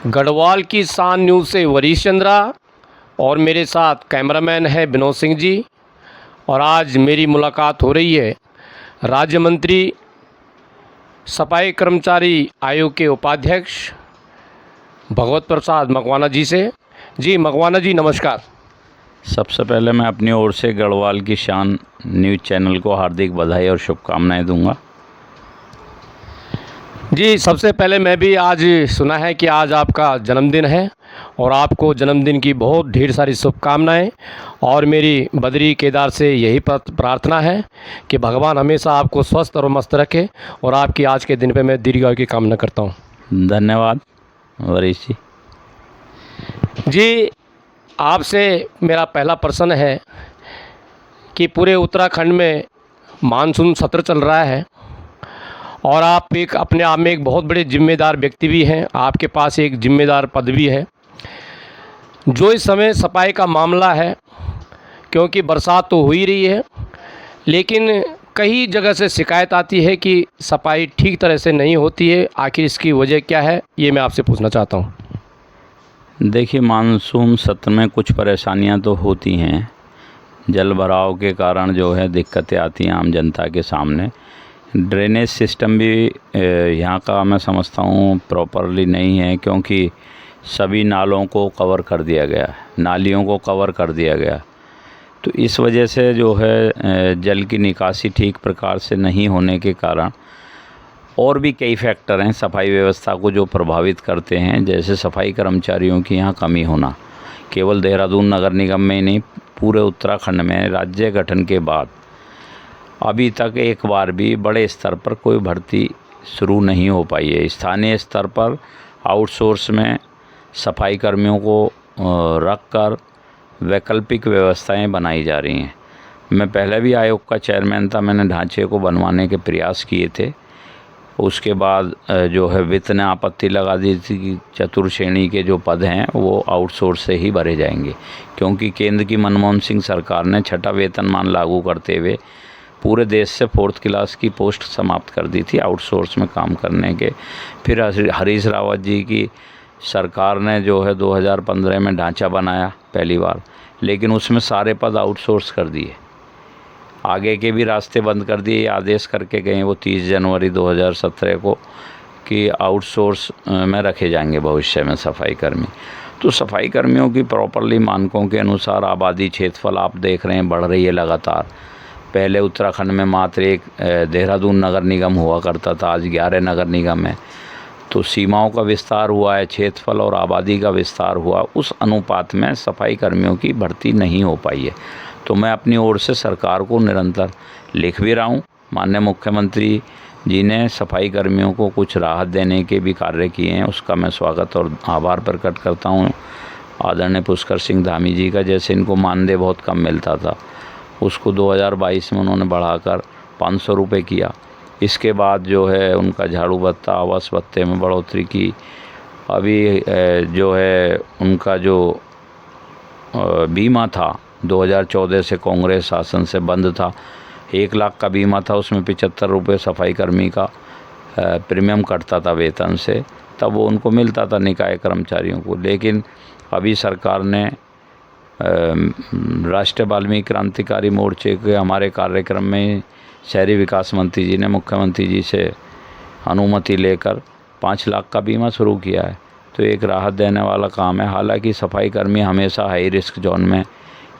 गढ़वाल की शान न्यूज़ से वरीश चंद्रा और मेरे साथ कैमरामैन है विनोद सिंह जी। और आज मेरी मुलाकात हो रही है राज्य मंत्री सफाई कर्मचारी आयोग के उपाध्यक्ष भगवत प्रसाद मकवाना जी से। जी मकवाना जी नमस्कार। सबसे पहले मैं अपनी ओर से गढ़वाल की शान न्यूज़ चैनल को हार्दिक बधाई और शुभकामनाएं दूंगा। जी सबसे पहले मैं भी आज सुना है कि आज आपका जन्मदिन है और आपको जन्मदिन की बहुत ढेर सारी शुभकामनाएं। और मेरी बद्री केदार से यही प्रार्थना है कि भगवान हमेशा आपको स्वस्थ और मस्त रखे और आपकी आज के दिन पे मैं दीर्घायु की कामना करता हूं। धन्यवाद वरीश जी। जी आपसे मेरा पहला प्रश्न है कि पूरे उत्तराखंड में मानसून सत्र चल रहा है और आप एक अपने आप में एक बहुत बड़े जिम्मेदार व्यक्ति भी हैं। आपके पास एक जिम्मेदार पद भी है। जो इस समय सफाई का मामला है, क्योंकि बरसात तो हो ही रही है, लेकिन कई जगह से शिकायत आती है कि सफाई ठीक तरह से नहीं होती है। आखिर इसकी वजह क्या है, ये मैं आपसे पूछना चाहता हूँ। देखिए, मानसून सत्र में कुछ परेशानियां तो होती हैं। जल भराव के कारण जो है दिक्कतें आती हैं आम जनता के सामने। ड्रेनेज सिस्टम भी यहाँ का मैं समझता हूँ प्रॉपरली नहीं है, क्योंकि सभी नालों को कवर कर दिया गया, नालियों को कवर कर दिया गया। तो इस वजह से जो है जल की निकासी ठीक प्रकार से नहीं होने के कारण और भी कई फैक्टर हैं सफाई व्यवस्था को जो प्रभावित करते हैं, जैसे सफाई कर्मचारियों की यहाँ कमी होना। केवल देहरादून नगर निगम में ही नहीं, पूरे उत्तराखंड में राज्य गठन के बाद अभी तक एक बार भी बड़े स्तर पर कोई भर्ती शुरू नहीं हो पाई है। स्थानीय स्तर पर आउटसोर्स में सफाई कर्मियों को रखकर वैकल्पिक व्यवस्थाएं बनाई जा रही हैं। मैं पहले भी आयोग का चेयरमैन था, मैंने ढांचे को बनवाने के प्रयास किए थे। उसके बाद जो है वित्त ने आपत्ति लगा दी थी कि चतुर्थ श्रेणी के जो पद हैं वो आउटसोर्स से ही भरे जाएंगे, क्योंकि केंद्र की मनमोहन सिंह सरकार ने छठा वेतनमान लागू करते हुए पूरे देश से 4th क्लास की पोस्ट समाप्त कर दी थी आउटसोर्स में काम करने के। फिर हरीश रावत जी की सरकार ने जो है 2015 में ढांचा बनाया पहली बार, लेकिन उसमें सारे पद आउटसोर्स कर दिए। आगे के भी रास्ते बंद कर दिए। आदेश करके गए वो 30 जनवरी 2017 को कि आउटसोर्स में रखे जाएंगे भविष्य में सफाई कर्मी। तो सफाई कर्मियों की प्रॉपरली मानकों के अनुसार आबादी क्षेत्रफल आप देख रहे हैं बढ़ रही है लगातार। पहले उत्तराखंड में मात्र एक देहरादून नगर निगम हुआ करता था, आज 11 नगर निगम है। तो सीमाओं का विस्तार हुआ है, क्षेत्रफल और आबादी का विस्तार हुआ, उस अनुपात में सफाई कर्मियों की भर्ती नहीं हो पाई है। तो मैं अपनी ओर से सरकार को निरंतर लिख भी रहा हूँ। माननीय मुख्यमंत्री जी ने सफाई कर्मियों को कुछ राहत देने के भी कार्य किए हैं, उसका मैं स्वागत और आभार प्रकट करता हूँ। आदरणीय पुष्कर सिंह धामी जी का, जैसे इनको मानदेय बहुत कम मिलता था, उसको 2022 में उन्होंने बढ़ाकर 500 रुपये किया। इसके बाद जो है उनका झाड़ू भत्ता, आवास भत्ते में बढ़ोतरी की। अभी जो है उनका जो बीमा था 2014 से कांग्रेस शासन से बंद था, 1 लाख का बीमा था, उसमें 75 रुपये सफाई कर्मी का प्रीमियम कटता था वेतन से, तब वो उनको मिलता था निकाय कर्मचारियों को। लेकिन अभी सरकार ने राष्ट्रीय वाल्मीकि क्रांतिकारी मोर्चे के हमारे कार्यक्रम में शहरी विकास मंत्री जी ने मुख्यमंत्री जी से अनुमति लेकर 5 लाख का बीमा शुरू किया है। तो एक राहत देने वाला काम है। हालांकि सफाई कर्मी हमेशा हाई रिस्क जोन में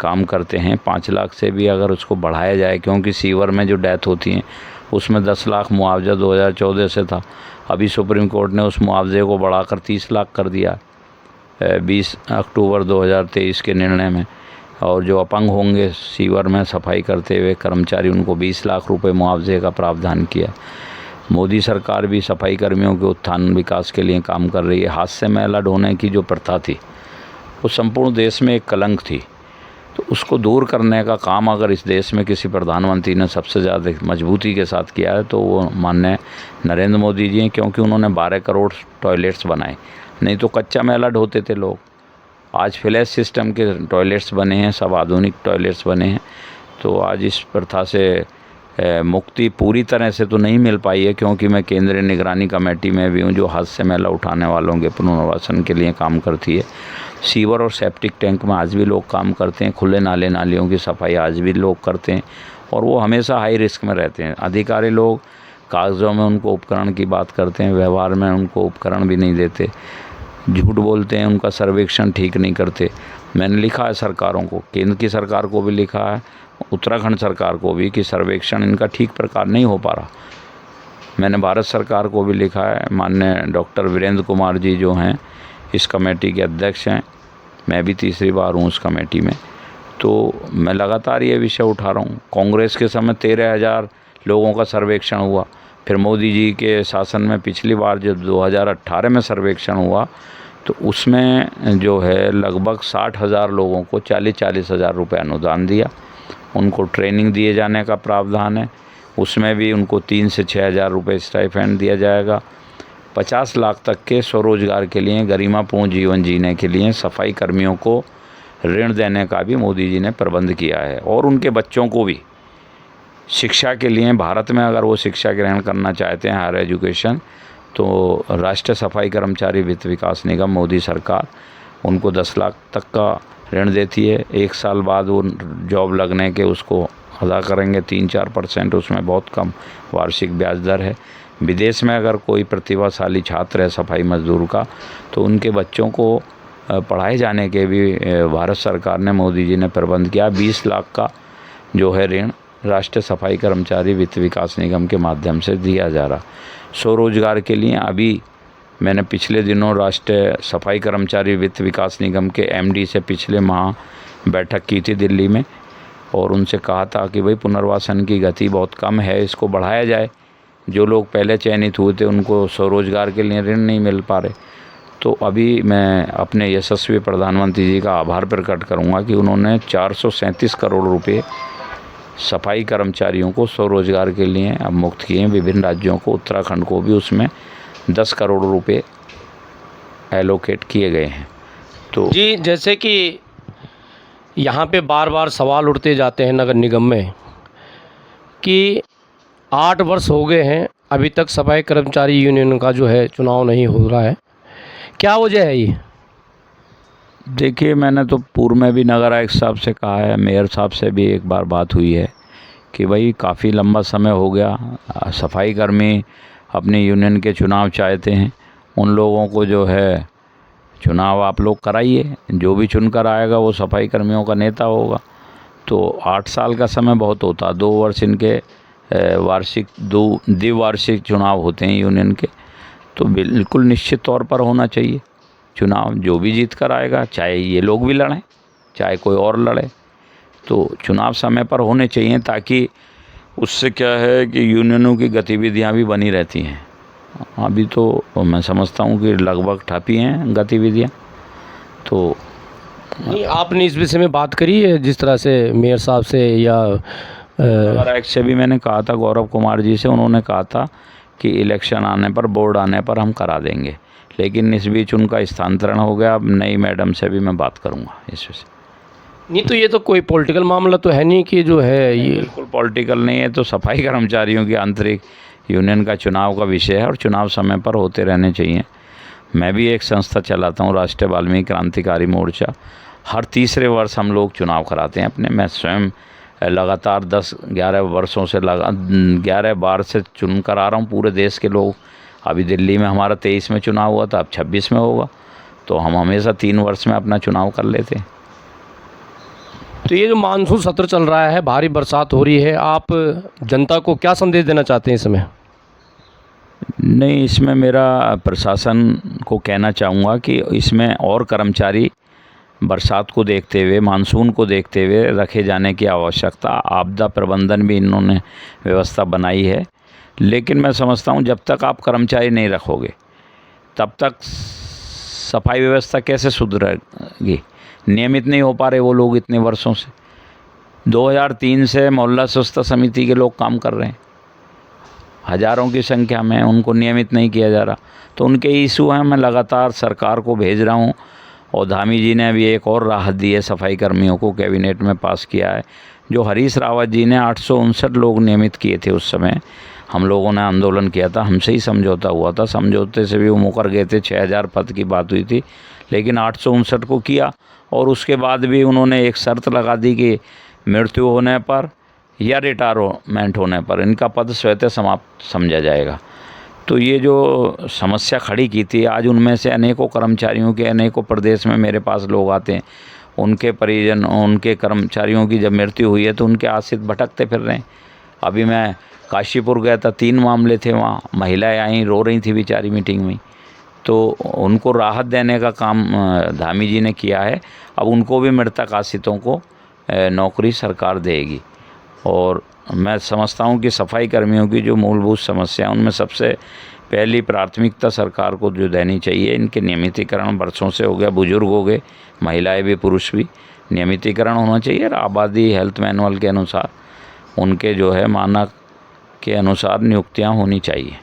काम करते हैं। 5 लाख से भी अगर उसको बढ़ाया जाए, क्योंकि सीवर में जो डेथ होती हैं उसमें 10 लाख मुआवजा 2014 से था, अभी सुप्रीम कोर्ट ने उस मुआवजे को बढ़ाकर 30 लाख कर दिया 20 अक्टूबर 2023 के निर्णय में। और जो अपंग होंगे सीवर में सफाई करते हुए कर्मचारी, उनको 20 लाख रुपए मुआवजे का प्रावधान किया। मोदी सरकार भी सफाई कर्मियों के उत्थान विकास के लिए काम कर रही है। हाथ से मैला ढोने की जो प्रथा थी वो संपूर्ण देश में एक कलंक थी, तो उसको दूर करने का काम अगर इस देश में किसी प्रधानमंत्री ने सबसे ज़्यादा मजबूती के साथ किया है तो वो माननीय नरेंद्र मोदी जी हैं, क्योंकि उन्होंने 12 करोड़ टॉयलेट्स बनाए। नहीं तो कच्चा मैला ढोते थे लोग, आज फ्लैश सिस्टम के टॉयलेट्स बने हैं, सब आधुनिक टॉयलेट्स बने हैं। तो आज इस प्रथा से मुक्ति पूरी तरह से तो नहीं मिल पाई है, क्योंकि मैं केंद्रीय निगरानी कमेटी में भी हूँ जो हद से मैला उठाने वालों के पुनर्वासन के लिए काम करती है। सीवर और सेप्टिक टैंक में आज भी लोग काम करते हैं, खुले नाले नालियों की सफाई आज भी लोग करते हैं, और वो हमेशा हाई रिस्क में रहते हैं। अधिकारी लोग कागज़ों में उनको उपकरण की बात करते हैं, व्यवहार में उनको उपकरण भी नहीं देते, झूठ बोलते हैं, उनका सर्वेक्षण ठीक नहीं करते। मैंने लिखा है सरकारों को, केंद्र की सरकार को भी लिखा है, उत्तराखंड सरकार को भी, कि सर्वेक्षण इनका ठीक प्रकार नहीं हो पा रहा। मैंने भारत सरकार को भी लिखा है, माननीय डॉक्टर वीरेंद्र कुमार जी जो हैं इस कमेटी के अध्यक्ष हैं, मैं भी तीसरी बार हूँ उस कमेटी में, तो मैं लगातार ये विषय उठा रहा हूँ। कांग्रेस के समय 13,000 लोगों का सर्वेक्षण हुआ, फिर मोदी जी के शासन में पिछली बार जब 2018 में सर्वेक्षण हुआ तो उसमें जो है लगभग 60,000 लोगों को 40-40 हज़ार रुपये अनुदान दिया, उनको ट्रेनिंग दिए जाने का प्रावधान है, उसमें भी उनको 3 से 6 हज़ार रुपये स्टाइपेंड दिया जाएगा। 50 लाख तक के स्वरोजगार के लिए, गरिमापूर्ण जीवन जीने के लिए सफाई कर्मियों को ऋण देने का भी मोदी जी ने प्रबंध किया है, और उनके बच्चों को भी शिक्षा के लिए, भारत में अगर वो शिक्षा ग्रहण करना चाहते हैं, हायर एजुकेशन, तो राष्ट्रीय सफाई कर्मचारी वित्त विकास निगम मोदी सरकार उनको 10 लाख तक का ऋण देती है। 1 साल बाद वो जॉब लगने के उसको अदा करेंगे 3-4%, उसमें बहुत कम वार्षिक ब्याज दर है। विदेश में अगर कोई प्रतिभाशाली छात्र है सफाई मजदूर का, तो उनके बच्चों को पढ़ाए जाने के भी भारत सरकार ने, मोदी जी ने प्रबंध किया। 20 लाख का जो है ऋण राष्ट्रीय सफाई कर्मचारी वित्त विकास निगम के माध्यम से दिया जा रहा। स्वरोजगार के लिए अभी मैंने पिछले दिनों राष्ट्रीय सफाई कर्मचारी वित्त विकास निगम के एमडी से पिछले माह बैठक की थी दिल्ली में, और उनसे कहा था कि भाई पुनर्वासन की गति बहुत कम है, इसको बढ़ाया जाए। जो लोग पहले चयनित हुए थे उनको स्वरोजगार के लिए ऋण नहीं मिल पा रहे। तो अभी मैं अपने यशस्वी प्रधानमंत्री जी का आभार प्रकट करूंगा कि उन्होंने 437 करोड़ रुपए सफाई कर्मचारियों को स्वरोजगार के लिए अब मुक्त किए। विभिन्न राज्यों को, उत्तराखंड को भी उसमें 10 करोड़ रुपए एलोकेट किए गए हैं। तो जी, जैसे कि यहाँ पे बार बार सवाल उठते जाते हैं नगर निगम में कि 8 वर्ष हो गए हैं, अभी तक सफाई कर्मचारी यूनियन का जो है चुनाव नहीं हो रहा है, क्या वजह है ये? देखिए, मैंने तो पूर्व में भी नगर आयुक्त साहब से कहा है, मेयर साहब से भी एक बार बात हुई है कि भाई काफ़ी लंबा समय हो गया, सफाई कर्मी अपनी यूनियन के चुनाव चाहते हैं, उन लोगों को जो है चुनाव आप लोग कराइए, जो भी चुनकर आएगा वो सफाई कर्मियों का नेता होगा। तो 8 साल का समय बहुत होता, 2 वर्ष इनके वार्षिक द्विवार्षिक चुनाव होते हैं यूनियन के, तो बिल्कुल निश्चित तौर पर होना चाहिए चुनाव। जो भी जीत कर आएगा, चाहे ये लोग भी लड़ें चाहे कोई और लड़े, तो चुनाव समय पर होने चाहिए, ताकि उससे क्या है कि यूनियनों की गतिविधियां भी बनी रहती हैं। अभी तो मैं समझता हूं कि लगभग ठपी हैं गतिविधियां। तो नहीं, आपने इस विषय में बात करी है जिस तरह से मेयर साहब से या नगर आयुक्त से भी मैंने कहा था, गौरव कुमार जी से, उन्होंने कहा था कि इलेक्शन आने पर, बोर्ड आने पर हम करा देंगे, लेकिन इस बीच उनका स्थानांतरण हो गया। अब नई मैडम से भी मैं बात करूंगा इस विषय। नहीं, तो ये तो कोई पॉलिटिकल मामला तो है नहीं कि जो है ये बिल्कुल पॉलिटिकल नहीं है, तो सफाई कर्मचारियों की आंतरिक यूनियन का चुनाव का विषय है, और चुनाव समय पर होते रहने चाहिए। मैं भी एक संस्था चलाता हूँ, राष्ट्रीय वाल्मीकि क्रांतिकारी मोर्चा। हर तीसरे वर्ष हम लोग चुनाव कराते हैं अपने। मैं स्वयं लगातार 10-11 वर्षों से 11 बार से चुन कर आ रहा हूँ पूरे देश के लोग। अभी दिल्ली में हमारा 23 में चुनाव हुआ था, अब 26 में होगा, तो हम हमेशा 3 वर्ष में अपना चुनाव कर लेते हैं। तो ये जो मानसून सत्र चल रहा है, भारी बरसात हो रही है, आप जनता को क्या संदेश देना चाहते हैं इसमें? नहीं, इसमें मेरा प्रशासन को कहना चाहूँगा कि इसमें और कर्मचारी बरसात को देखते हुए, मानसून को देखते हुए रखे जाने की आवश्यकता। आपदा प्रबंधन भी इन्होंने व्यवस्था बनाई है, लेकिन मैं समझता हूँ जब तक आप कर्मचारी नहीं रखोगे तब तक सफाई व्यवस्था कैसे सुधरेगी। नियमित नहीं हो पा रहे वो लोग इतने वर्षों से। 2003 से मोहल्ला स्वच्छता समिति के लोग काम कर रहे हैं, हज़ारों की संख्या में, उनको नियमित नहीं किया जा रहा। तो उनके इशू हैं, मैं लगातार सरकार को भेज रहा हूँ, और धामी जी ने अभी एक और राहत दी है सफाई कर्मियों को, कैबिनेट में पास किया है। जो हरीश रावत जी ने 859 लोग नियमित किए थे, उस समय हम लोगों ने आंदोलन किया था, हमसे ही समझौता हुआ था, समझौते से भी वो मुकर गए थे, 6000 पद की बात हुई थी, लेकिन 859 को किया। और उसके बाद भी उन्होंने एक शर्त लगा दी कि मृत्यु होने पर या रिटायरमेंट होने पर इनका पद स्वतः समाप्त समझा जाएगा। तो ये जो समस्या खड़ी की थी, आज उनमें से अनेकों कर्मचारियों के, अनेकों प्रदेश में मेरे पास लोग आते हैं, उनके परिजन, उनके कर्मचारियों की जब मृत्यु हुई है तो उनके आश्रित भटकते फिर रहे हैं। अभी मैं काशीपुर गया था, 3 मामले थे वहाँ, महिलाएं आई, रो रही थी बेचारी मीटिंग में, तो उनको राहत देने का काम धामी जी ने किया है। अब उनको भी मृतक आश्रितों को नौकरी सरकार देगी। और मैं समझता हूँ कि सफाई कर्मियों की जो मूलभूत समस्या, उनमें सबसे पहली प्राथमिकता सरकार को जो देनी चाहिए, इनके नियमितीकरण वर्षों से हो गया, बुजुर्ग हो गए, महिलाएं भी पुरुष भी, नियमितीकरण होना चाहिए। और आबादी हेल्थ मैनुअल के अनुसार उनके जो है मानक के अनुसार नियुक्तियाँ होनी चाहिए,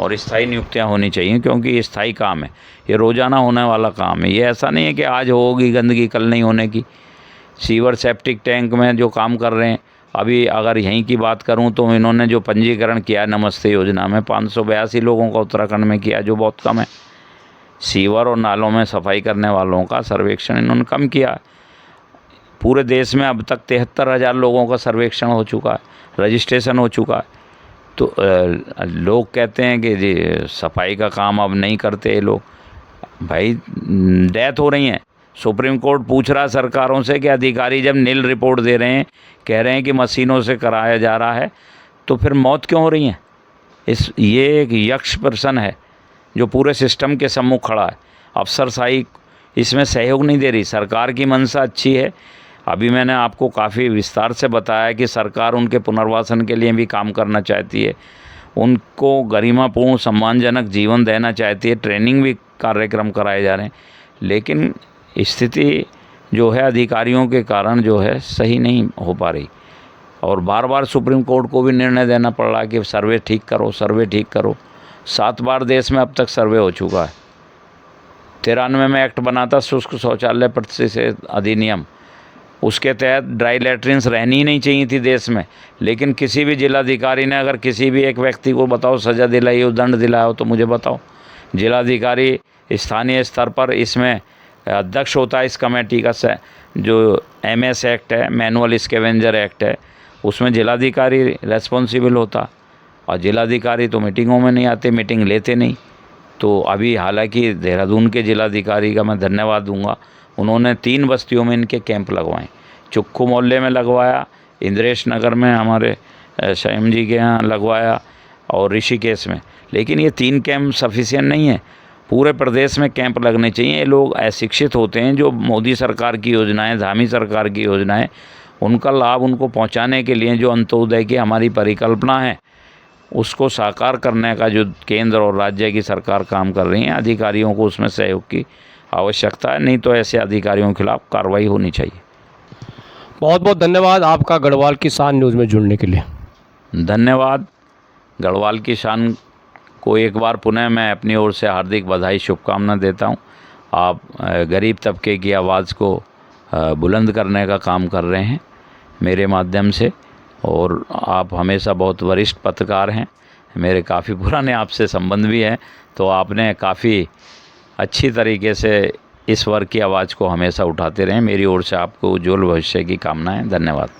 और स्थायी नियुक्तियाँ होनी चाहिए, क्योंकि ये स्थायी काम है, ये रोज़ाना होने वाला काम है। ये ऐसा नहीं है कि आज होगी गंदगी कल नहीं होने की। सीवर सेप्टिक टैंक में जो काम कर रहे हैं, अभी अगर यहीं की बात करूं तो इन्होंने जो पंजीकरण किया नमस्ते योजना में 582 लोगों का उत्तराखंड में किया, जो बहुत कम है। सीवर और नालों में सफाई करने वालों का सर्वेक्षण इन्होंने कम किया है। पूरे देश में अब तक 73,000 लोगों का सर्वेक्षण हो चुका है, रजिस्ट्रेशन हो चुका है। तो लोग कहते हैं कि जी सफाई का काम अब नहीं करते ये लोग। भाई डेथ हो रही है, सुप्रीम कोर्ट पूछ रहा है सरकारों से कि अधिकारी जब नील रिपोर्ट दे रहे हैं, कह रहे हैं कि मशीनों से कराया जा रहा है, तो फिर मौत क्यों हो रही है? ये एक यक्ष पर्सन है जो पूरे सिस्टम के सम्मुख खड़ा है। अफसरशाही इसमें सहयोग नहीं दे रही। सरकार की मंशा अच्छी है। अभी मैंने आपको काफ़ी विस्तार से बताया कि सरकार उनके पुनर्वासन के लिए भी काम करना चाहती है, उनको गरिमापूर्ण सम्मानजनक जीवन देना चाहती है, ट्रेनिंग भी कार्यक्रम कराए जा रहे हैं, लेकिन स्थिति जो है अधिकारियों के कारण जो है सही नहीं हो पा रही। और बार बार सुप्रीम कोर्ट को भी निर्णय देना पड़ रहा है कि सर्वे ठीक करो, सर्वे ठीक करो। 7 बार देश में अब तक सर्वे हो चुका है। 93 में एक्ट बना था शुष्क शौचालय प्रतिषेध अधिनियम, उसके तहत ड्राई लैट्रिन्स रहनी ही नहीं चाहिए थी देश में। लेकिन किसी भी जिलाधिकारी ने अगर किसी भी एक व्यक्ति को बताओ सज़ा दिलाई हो, दंड दिलाया हो, तो मुझे बताओ। जिलाधिकारी स्थानीय स्तर पर इसमें अध्यक्ष होता है इस कमेटी का। जो MS एक्ट है, मैनुअल स्कैवेंजर एक्ट है, उसमें जिलाधिकारी रेस्पॉन्सिबल होता, और जिलाधिकारी तो मीटिंगों में नहीं आते, मीटिंग लेते नहीं। तो अभी हालांकि देहरादून के जिलाधिकारी का मैं धन्यवाद दूंगा, उन्होंने 3 बस्तियों में इनके कैंप लगवाए। चुक्खू मोहल्ले में लगवाया, इंद्रेश नगर में हमारे श्याम जी के यहाँ लगवाया, और ऋषिकेश में। लेकिन ये 3 कैंप सफिशिएंट नहीं है, पूरे प्रदेश में कैंप लगने चाहिए। ये लोग अशिक्षित होते हैं, जो मोदी सरकार की योजनाएं, धामी सरकार की योजनाएं, उनका लाभ उनको पहुंचाने के लिए जो अंत्योदय की हमारी परिकल्पना है, उसको साकार करने का जो केंद्र और राज्य की सरकार काम कर रही है, अधिकारियों को उसमें सहयोग की आवश्यकता है, नहीं तो ऐसे अधिकारियों के खिलाफ कार्रवाई होनी चाहिए। बहुत बहुत धन्यवाद आपका गढ़वाल की शान न्यूज़ में जुड़ने के लिए। धन्यवाद। गढ़वाल की शान को एक बार पुनः मैं अपनी ओर से हार्दिक बधाई, शुभकामना देता हूं। आप गरीब तबके की आवाज़ को बुलंद करने का काम कर रहे हैं मेरे माध्यम से, और आप हमेशा बहुत वरिष्ठ पत्रकार हैं, मेरे काफ़ी पुराने आपसे संबंध भी हैं, तो आपने काफ़ी अच्छी तरीके से इस वर्ग की आवाज़ को हमेशा उठाते रहें। मेरी ओर से आपको उज्ज्वल भविष्य की कामनाएं। धन्यवाद।